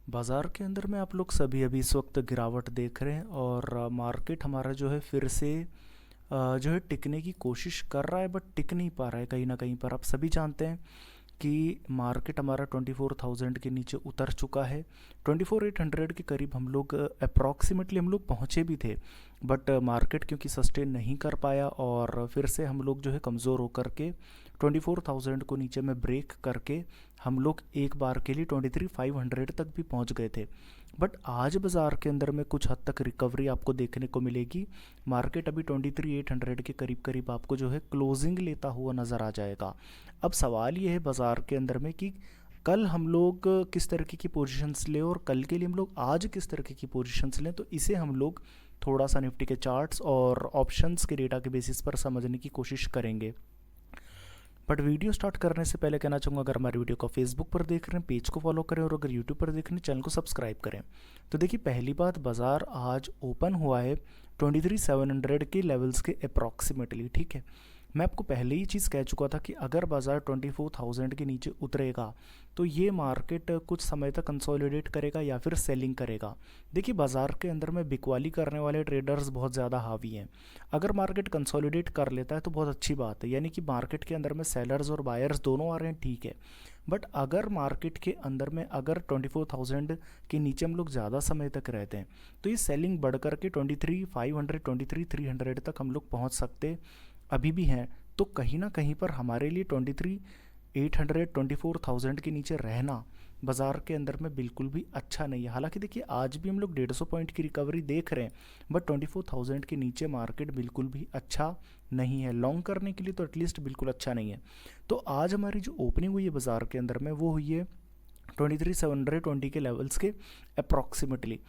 बाज़ार के अंदर में आप लोग सभी अभी इस वक्त गिरावट देख रहे हैं और मार्केट हमारा जो है फिर से जो है टिकने की कोशिश कर रहा है, बट टिक नहीं पा रहा है। कहीं ना कहीं पर आप सभी जानते हैं कि मार्केट हमारा 24,000 के नीचे उतर चुका है। 24,800 के करीब हम लोग अप्रॉक्सीमेटली हम लोग पहुँचे भी थे, बट मार्केट क्योंकि सस्टेन नहीं कर पाया और फिर से हम लोग जो है कमज़ोर होकर के 24,000 को नीचे में ब्रेक करके हम लोग एक बार के लिए 23,500 तक भी पहुंच गए थे। बट आज बाज़ार के अंदर में कुछ हद तक रिकवरी आपको देखने को मिलेगी। मार्केट अभी 23,800 के करीब करीब आपको जो है क्लोजिंग लेता हुआ नज़र आ जाएगा। अब सवाल ये है बाज़ार के अंदर में कि कल हम लोग किस तरीके की पोजीशंस लें और कल के लिए हम लोग आज किस तरीके की पोजीशंस लें, तो इसे हम लोग थोड़ा सा निफ्टी के चार्ट्स और ऑप्शंस के डेटा के बेसिस पर समझने की कोशिश करेंगे। बट वीडियो स्टार्ट करने से पहले कहना चाहूँगा, अगर हमारे वीडियो को फेसबुक पर देख रहे हैं पेज को फॉलो करें और अगर यूट्यूब पर देख रहे हैं चैनल को सब्सक्राइब करें। तो देखिए, पहली बात, बाज़ार आज ओपन हुआ है 23,700 के लेवल्स के अप्रॉक्सीमेटली। ठीक है, मैं आपको पहले ही चीज़ कह चुका था कि अगर बाज़ार 24,000 के नीचे उतरेगा तो ये मार्केट कुछ समय तक कंसोलिडेट करेगा या फिर सेलिंग करेगा। देखिए, बाज़ार के अंदर में बिकवाली करने वाले ट्रेडर्स बहुत ज़्यादा हावी हैं। अगर मार्केट कंसोलिडेट कर लेता है तो बहुत अच्छी बात है, यानी कि मार्केट के अंदर में सेलर्स और बायर्स दोनों आ रहे हैं, ठीक है। बट अगर मार्केट के अंदर में अगर 24,000 के नीचे हम लोग ज़्यादा समय तक रहते हैं तो ये सेलिंग बढ़ कर के 23,500 23,300 तक हम लोग पहुँच सकते अभी भी हैं। तो कहीं ना कहीं पर हमारे लिए 23,800 24,000 के नीचे रहना बाज़ार के अंदर में बिल्कुल भी अच्छा नहीं है। हालांकि देखिए, आज भी हम लोग 150 पॉइंट की रिकवरी देख रहे हैं, बट 24,000 के नीचे मार्केट बिल्कुल भी अच्छा नहीं है। लॉन्ग करने के लिए तो एटलीस्ट बिल्कुल अच्छा नहीं है। तो आज हमारी जो ओपनिंग हुई है बाज़ार के अंदर में वो हुई है 23,720 के लेवल्स के अप्रॉक्सीमेटली,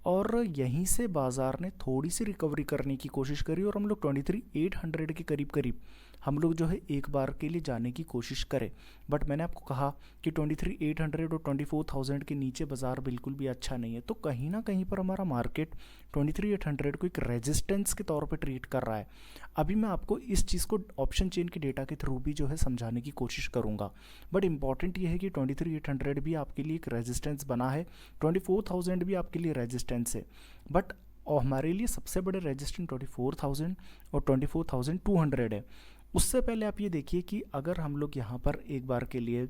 और यहीं से बाज़ार ने थोड़ी सी रिकवरी करने की कोशिश करी और हम लोग 23,800 के करीब करीब हम लोग जो है एक बार के लिए जाने की कोशिश करें। बट मैंने आपको कहा कि 23,800 और 24,000 के नीचे बाज़ार बिल्कुल भी अच्छा नहीं है। तो कहीं ना कहीं पर हमारा मार्केट 23,800 को एक रेजिस्टेंस के तौर पे ट्रीट कर रहा है। अभी मैं आपको इस चीज़ को ऑप्शन चेन के डेटा के थ्रू भी जो है समझाने की कोशिश करूँगा। बट इंपॉर्टेंट ये है कि 23,800 भी आपके लिए एक रेजिस्टेंस बना है, 24,000 भी आपके लिए रेजिस्टेंस है। बट और हमारे लिए सबसे बड़े रेजिस्टेंस 24,000 और 24,200 है। उससे पहले आप ये देखिए कि अगर हम लोग यहाँ पर एक बार के लिए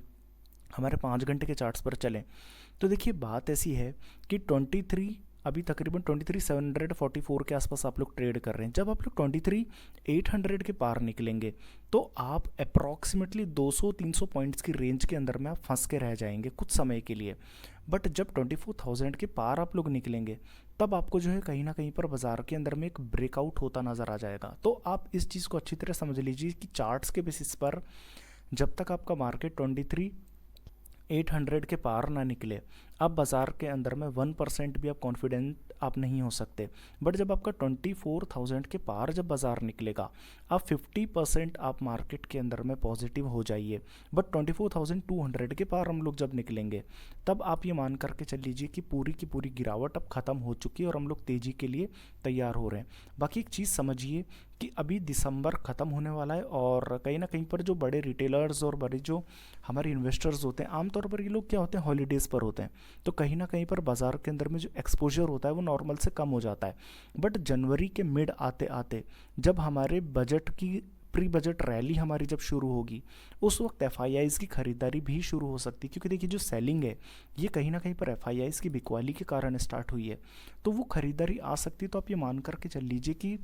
हमारे 5 घंटे के चार्ट्स पर चलें तो देखिए, बात ऐसी है कि 23 अभी तकरीबन 23,744 के आसपास आप लोग ट्रेड कर रहे हैं। जब आप लोग 23,800 के पार निकलेंगे तो आप अप्रॉक्सीमेटली 200-300 पॉइंट्स की रेंज के अंदर में आप फंस के रह जाएंगे कुछ समय के लिए। बट जब 24,000 के पार आप लोग निकलेंगे तब आपको जो है कहीं ना कहीं पर बाज़ार के अंदर में एक ब्रेकआउट होता नज़र आ जाएगा। तो आप इस चीज़ को अच्छी तरह समझ लीजिए कि चार्ट्स के बेसिस पर जब तक आपका मार्केट 23,800 के पार ना निकले, अब बाज़ार के अंदर में 1% भी आप कॉन्फिडेंट आप नहीं हो सकते। बट जब आपका 24,000 के पार जब बाज़ार निकलेगा, आप 50% आप मार्केट के अंदर में पॉजिटिव हो जाइए। बट 24,200 के पार हम लोग जब निकलेंगे तब आप ये मान करके चल लीजिए कि पूरी की पूरी गिरावट अब ख़त्म हो चुकी है और हम लोग तेज़ी के लिए तैयार हो रहे हैं। बाकी एक चीज़ समझिए कि अभी दिसंबर ख़त्म होने वाला है और कहीं ना कहीं पर जो बड़े रिटेलर्स और बड़े जो हमारे इन्वेस्टर्स होते हैं, आमतौर पर ये लोग क्या होते हैं, हॉलीडेज़ पर होते हैं। तो कहीं ना कहीं पर बाज़ार के अंदर में जो एक्सपोजर होता है वो नॉर्मल से कम हो जाता है। बट जनवरी के मिड आते आते जब हमारे बजट की प्री बजट रैली हमारी जब शुरू होगी, उस वक्त एफआईआईज़ की ख़रीदारी भी शुरू हो सकती है। क्योंकि देखिए, जो सेलिंग है ये कहीं ना कहीं पर एफआईआईज़ की बिकवाली के कारण स्टार्ट हुई है, तो वो ख़रीदारी आ सकती है। तो आप ये मान करके चल लीजिए कि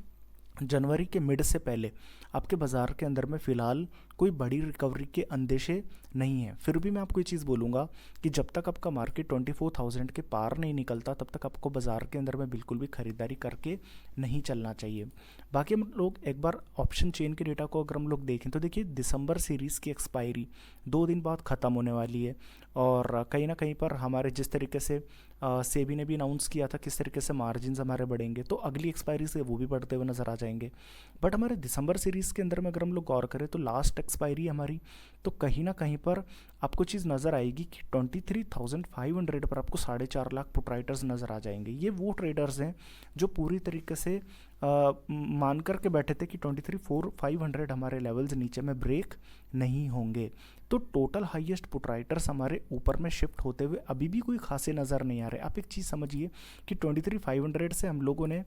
जनवरी के मिड से पहले आपके बाज़ार के अंदर में फ़िलहाल कोई बड़ी रिकवरी के अंदेशे नहीं है। फिर भी मैं आपको ये चीज़ बोलूँगा कि जब तक आपका मार्केट 24,000 के पार नहीं निकलता तब तक आपको बाज़ार के अंदर में बिल्कुल भी ख़रीदारी करके नहीं चलना चाहिए। बाकी हम लोग एक बार ऑप्शन चेन के डेटा को अगर हम लोग देखें तो देखिए, दिसंबर सीरीज़ की एक्सपायरी 2 दिन बाद ख़त्म होने वाली है और कहीं ना कहीं पर हमारे जिस तरीके से सेबी ने भी अनाउंस किया था किस तरीके से मार्जिन हमारे बढ़ेंगे, तो अगली एक्सपायरी से वो भी बढ़ते हुए नज़र आ जाएंगे। बट हमारे दिसंबर सीरीज़ के अंदर में अगर हम लोग गौर करें तो लास्ट एक्सपायरी है हमारी, तो कहीं ना कहीं पर आपको चीज़ नज़र आएगी कि 23,500 पर आपको 4.5 लाख पुट राइटर्स नज़र आ जाएंगे। ये वो ट्रेडर्स हैं जो पूरी तरीके से मान करके बैठे थे कि 23,500 हमारे लेवल्स नीचे में ब्रेक नहीं होंगे। तो टोटल हाईएस्ट पुट राइटर्स हमारे ऊपर में शिफ्ट होते हुए अभी भी कोई खासे नज़र नहीं आ रहे। आप एक चीज़ समझिए कि 23,500 से हम लोगों ने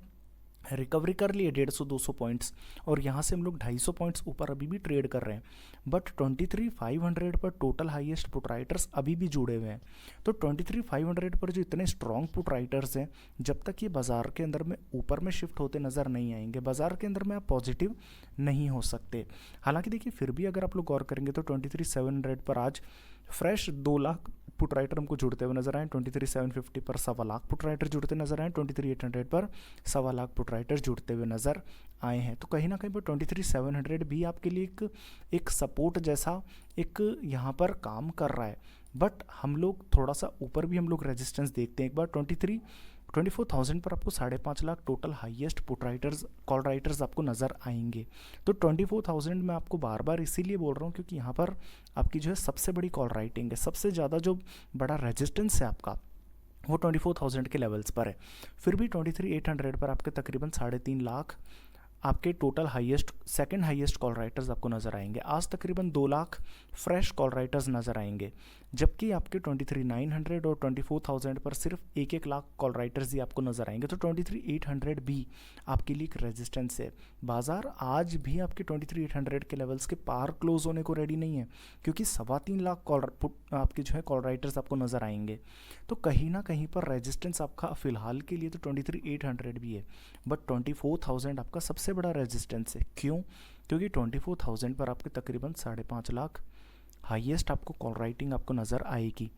रिकवरी कर लिए 150-200 पॉइंट्स, और यहाँ से हम लोग 250 पॉइंट्स ऊपर अभी भी ट्रेड कर रहे हैं, बट 23,500 पर टोटल हाईएस्ट पुट राइटर्स अभी भी जुड़े हुए हैं। तो 23,500 पर जो इतने स्ट्रॉन्ग पुट राइटर्स हैं, जब तक ये बाज़ार के अंदर में ऊपर में शिफ्ट होते नज़र नहीं आएंगे, बाज़ार के अंदर में आप पॉजिटिव नहीं हो सकते। हालांकि देखिए फिर भी अगर आप लोग गौर करेंगे तो 23,700 पर आज फ्रेश 2 लाख पुट राइटर हमको जुड़ते हुए नजर आए, 23,750 पर 1.25 लाख पुट राइटर जुड़ते नजर आए, 23,800 पर 1.25 लाख पुट राइटर जुड़ते हुए नजर आए हैं। तो कहीं ना कहीं पर 23,700 भी आपके लिए एक सपोर्ट जैसा एक यहाँ पर काम कर रहा है। बट हम लोग थोड़ा सा ऊपर भी हम लोग रेजिस्टेंस देखते हैं। एक बार 24,000 पर आपको 5.5 lakh total highest put writers call writers आपको नज़र आएंगे। तो 24,000 मैं आपको बार बार इसीलिए बोल रहा हूँ क्योंकि यहाँ पर आपकी जो है सबसे बड़ी कॉल राइटिंग है, सबसे ज़्यादा जो बड़ा रेजिस्टेंस है आपका वो 24,000 के लेवल्स पर है। फिर भी 23,800 पर आपके तकरीबन 3.5 लाख आपके total highest second highest call writers आपको नज़र आएंगे। आज तकरीबन 2 लाख फ्रेश कॉल राइटर्स नज़र आएंगे, जबकि आपके 23,900 और 24,000 पर सिर्फ 1 लाख कॉल राइटर्स ही आपको नज़र आएंगे। तो 23,800 भी आपके लिए एक रेजिस्टेंस है। बाज़ार आज भी आपके 23,800 के लेवल्स के पार क्लोज होने को रेडी नहीं है, क्योंकि 3.25 लाख आपके जो है कॉल राइटर्स आपको नज़र आएंगे। तो कहीं ना कहीं पर रेजिस्टेंस आपका फ़िलहाल के लिए तो 23,800 भी है, बट 24,000 आपका सबसे बड़ा रेजिस्टेंस है। क्यों? क्योंकि 24,000 पर आपके तकरीबन 5.5 लाख हाईएस्ट आपको कॉल राइटिंग आपको नज़र आएगी।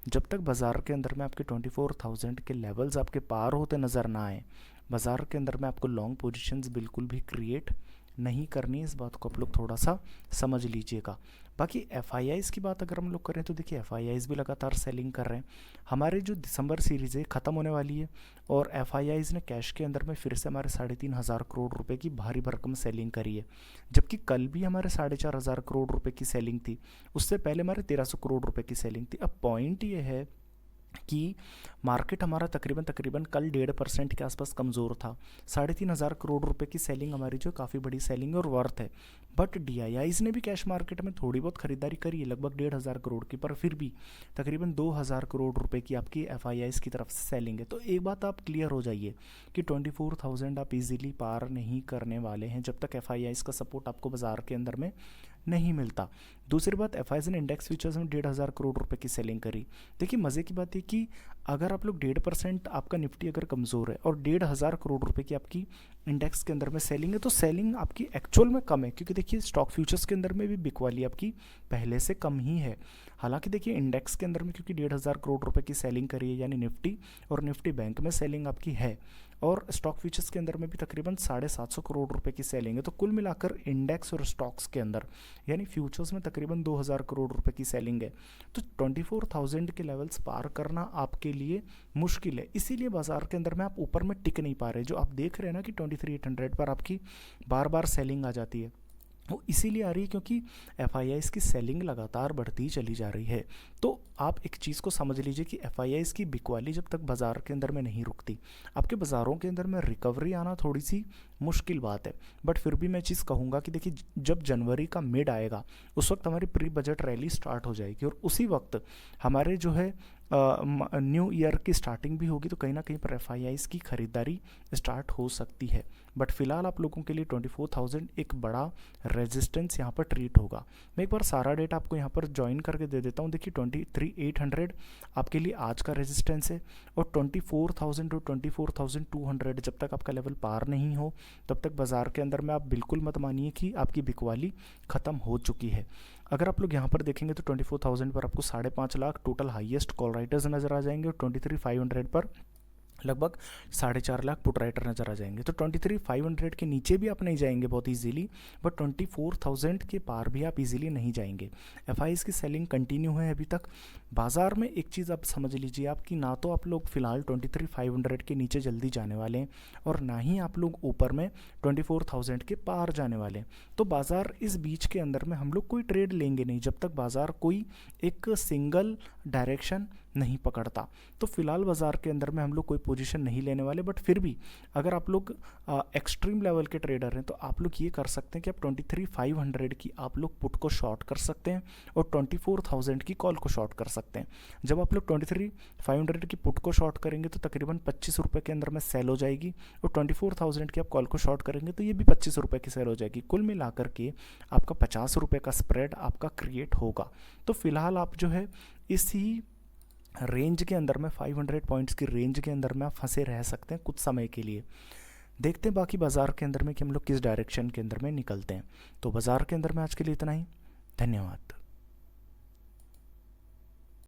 जब तक बाज़ार के अंदर में आपके 24,000 के लेवल्स आपके पार होते नज़र ना आए, बाज़ार के अंदर में आपको लॉन्ग पोजीशंस बिल्कुल भी क्रिएट नहीं करनी। इस बात को आप लोग थोड़ा सा समझ लीजिएगा। बाकी FIIs की बात अगर हम लोग करें तो देखिए FIIs भी लगातार सेलिंग कर रहे हैं। हमारे जो दिसंबर सीरीज़ है ख़त्म होने वाली है, और FIIs ने कैश के अंदर में फिर से हमारे 3,500 करोड़ रुपए की भारी भरकम सेलिंग करी है, जबकि कल भी हमारे 4,500 करोड़ रुपए की सेलिंग थी। उससे पहले हमारे 1,300 करोड़ रुपए की सेलिंग थी। अब पॉइंट ये है कि मार्केट हमारा तकरीबन कल 1.5% के आसपास कमज़ोर था। 3,500 करोड़ रुपए की सेलिंग हमारी जो काफ़ी बड़ी सेलिंग और वर्थ है। बट DIIs ने भी कैश मार्केट में थोड़ी बहुत खरीदारी करी है, लगभग 1,500 करोड़ की, पर फिर भी तकरीबन 2,000 करोड़ रुपए की आपकी FIIs की तरफ से सेलिंग है। तो एक बात आप क्लियर हो जाइए कि 24,000 आप इजीली पार नहीं करने वाले हैं जब तक FIIs का सपोर्ट आपको बाज़ार के अंदर में नहीं मिलता। दूसरी बात, FIIs ने इंडेक्स फ्यूचर्स में 1,500 करोड़ रुपए की सेलिंग करी। देखिए मज़े की बात है कि अगर आप लोग 1.5% आपका निफ्टी अगर कमज़ोर है और 1,500 करोड़ रुपए की आपकी इंडेक्स के अंदर में सेलिंग है, तो सेलिंग आपकी एक्चुअल में कम है, क्योंकि देखिए स्टॉक फ्यूचर्स के अंदर में भी बिकवाली आपकी पहले से कम ही है। हालांकि देखिए इंडेक्स के अंदर में क्योंकि 1,500 करोड़ रुपए की सेलिंग करी है, यानी निफ्टी और निफ्टी बैंक में सेलिंग आपकी है, और स्टॉक फ्यूचर्स के अंदर में भी तकरीबन 750 करोड़ रुपए की सेलिंग है। तो कुल मिलाकर इंडेक्स और स्टॉक्स के अंदर यानी फ्यूचर्स में तकरीबन 2,000 करोड़ रुपए की सेलिंग है। तो 24,000 के लेवल्स पार करना आपके लिए मुश्किल है, इसीलिए बाजार के अंदर में आप ऊपर में टिक नहीं पा रहे। जो आप देख रहे हैं ना कि 23,800 पर आपकी बार बार सेलिंग आ जाती है, वो इसीलिए आ रही है क्योंकि FIIs की सेलिंग लगातार बढ़ती चली जा रही है। तो आप एक चीज़ को समझ लीजिए कि FIIs की बिकवाली जब तक बाज़ार के अंदर में नहीं रुकती, आपके बाज़ारों के अंदर में रिकवरी आना थोड़ी सी मुश्किल बात है। बट फिर भी मैं चीज़ कहूँगा कि देखिए जब जनवरी का मिड आएगा उस वक्त हमारी प्री बजट रैली स्टार्ट हो जाएगी, और उसी वक्त हमारे जो है न्यू ईयर की स्टार्टिंग भी होगी, तो कहीं ना कहीं पर FIIs की ख़रीदारी स्टार्ट हो सकती है। बट फिलहाल आप लोगों के लिए 24,000 एक बड़ा रेजिस्टेंस यहाँ पर ट्रीट होगा। मैं एक बार सारा डेटा आपको यहाँ पर ज्वाइन करके दे देता हूँ। देखिए 23,800 आपके लिए आज का रेजिस्टेंस है, और 24,000 और 24,200 जब तक आपका लेवल पार नहीं हो तब तक बाज़ार के अंदर में आप बिल्कुल मत मानिए कि आपकी बिकवाली ख़त्म हो चुकी है। अगर आप लोग यहाँ पर देखेंगे तो 24,000 पर आपको 5.5 lakh total highest call writers नज़र आ जाएंगे, और 23,500 पर लगभग 4.5 लाख पुट राइटर नज़र आ जाएंगे। तो 23,500 के नीचे भी आप नहीं जाएंगे बहुत इजीली, बट 24,000 के पार भी आप इजीली नहीं जाएंगे। एफआईज की सेलिंग कंटिन्यू है अभी तक। बाज़ार में एक चीज़ आप समझ लीजिए आप कि ना तो आप लोग फ़िलहाल 23,500 के नीचे जल्दी जाने वाले हैं और ना ही आप लोग ऊपर में 24,000 के पार जाने वाले हैं। तो बाज़ार इस बीच के अंदर में हम लोग कोई ट्रेड लेंगे नहीं जब तक बाज़ार कोई एक सिंगल डायरेक्शन नहीं पकड़ता। तो फिलहाल बाज़ार के अंदर में हम लोग कोई पोजीशन नहीं लेने वाले, बट फिर भी अगर आप लोग एक्सट्रीम लेवल के ट्रेडर हैं तो आप लोग ये कर सकते हैं कि आप 23,500 की आप लोग पुट को शॉर्ट कर सकते हैं और 24,000 की कॉल को शॉर्ट कर सकते हैं। जब आप लोग 23,500 की पुट को शॉर्ट करेंगे तो तकरीबन 25 रुपये के अंदर में सेल हो जाएगी, और 24,000 की आप कॉल को शॉर्ट करेंगे तो ये भी 25 रुपये की सेल हो जाएगी। कुल मिलाकर के आपका 50 रुपये का स्प्रेड आपका क्रिएट होगा। तो फिलहाल आप जो है इसी रेंज के अंदर में 500 पॉइंट्स की रेंज के अंदर में आप फंसे रह सकते हैं कुछ समय के लिए। देखते हैं बाकी बाज़ार के अंदर में कि हम लोग किस डायरेक्शन के अंदर में निकलते हैं। तो बाज़ार के अंदर में आज के लिए इतना ही। धन्यवाद।